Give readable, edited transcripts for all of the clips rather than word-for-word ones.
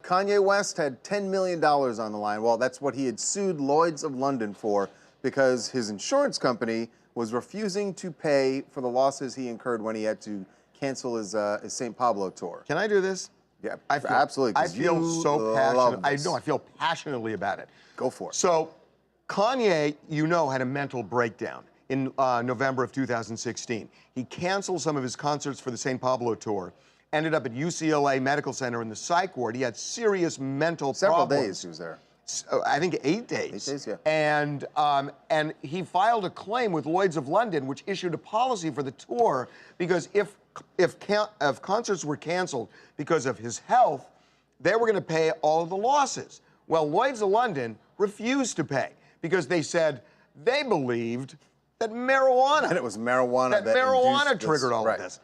Kanye West had $10 million on the line. Well, that's what he had sued Lloyd's of London for because his insurance company was refusing to pay for the losses he incurred when he had to cancel his St. Pablo tour. Can I do this? Yeah, absolutely. I feel so passionate. I feel passionately about it. Go for it. So, Kanye, had a mental breakdown in November of 2016. He canceled some of his concerts for the St. Pablo tour. Ended up at UCLA Medical Center in the psych ward. He had serious mental problems. Several days he was there. I think 8 days. 8 days, yeah. And he filed a claim with Lloyd's of London, which issued a policy for the tour because if concerts were canceled because of his health, they were going to pay all of the losses. Well, Lloyd's of London refused to pay because they said they believed that marijuana. And it was marijuana that marijuana triggered all of this.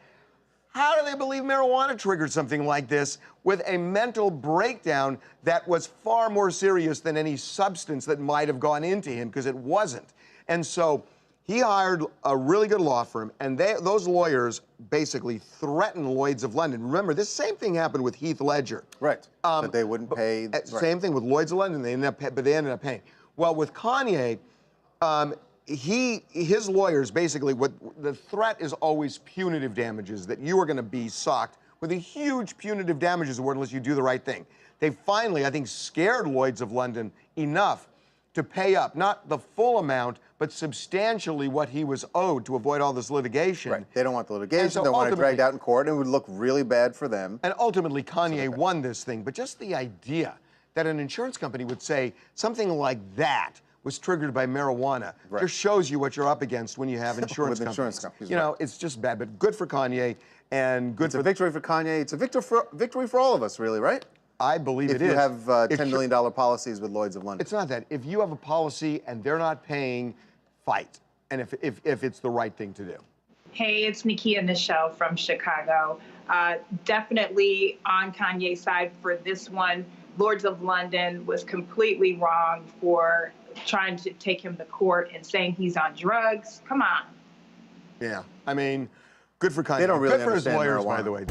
How do they believe marijuana triggered something like this with a mental breakdown that was far more serious than any substance that might have gone into him, because it wasn't? And so he hired a really good law firm, and those lawyers basically threatened Lloyd's of London. Remember, this same thing happened with Heath Ledger. Right, that they wouldn't pay. Same thing with Lloyd's of London, they ended up paying. Well, with Kanye, his lawyers basically, the threat is always punitive damages, that you are going to be socked with a huge punitive damages award unless you do the right thing. They finally, I think, scared Lloyd's of London enough to pay up, not the full amount, but substantially what he was owed to avoid all this litigation. Right. They don't want the litigation. So they want it dragged out in court, and it would look really bad for them. And ultimately, Kanye won this thing. But just the idea that an insurance company would say something like that was triggered by marijuana just shows you what you're up against when you have insurance companies. It's just bad. But good for Kanye, and good for... It's a victory for Kanye. It's a victory for all of us, really, right? I believe it is. If you have $10 million policies with Lloyd's of London. It's not that. If you have a policy and they're not paying, fight. And if it's the right thing to do. Hey, it's Nekia Nichelle from Chicago. Definitely on Kanye's side for this one. Lloyd's of London was completely wrong for trying to take him to court and saying he's on drugs. Come on. Yeah, I mean, good for Kanye. They don't really good for his lawyers, marijuana. by the way.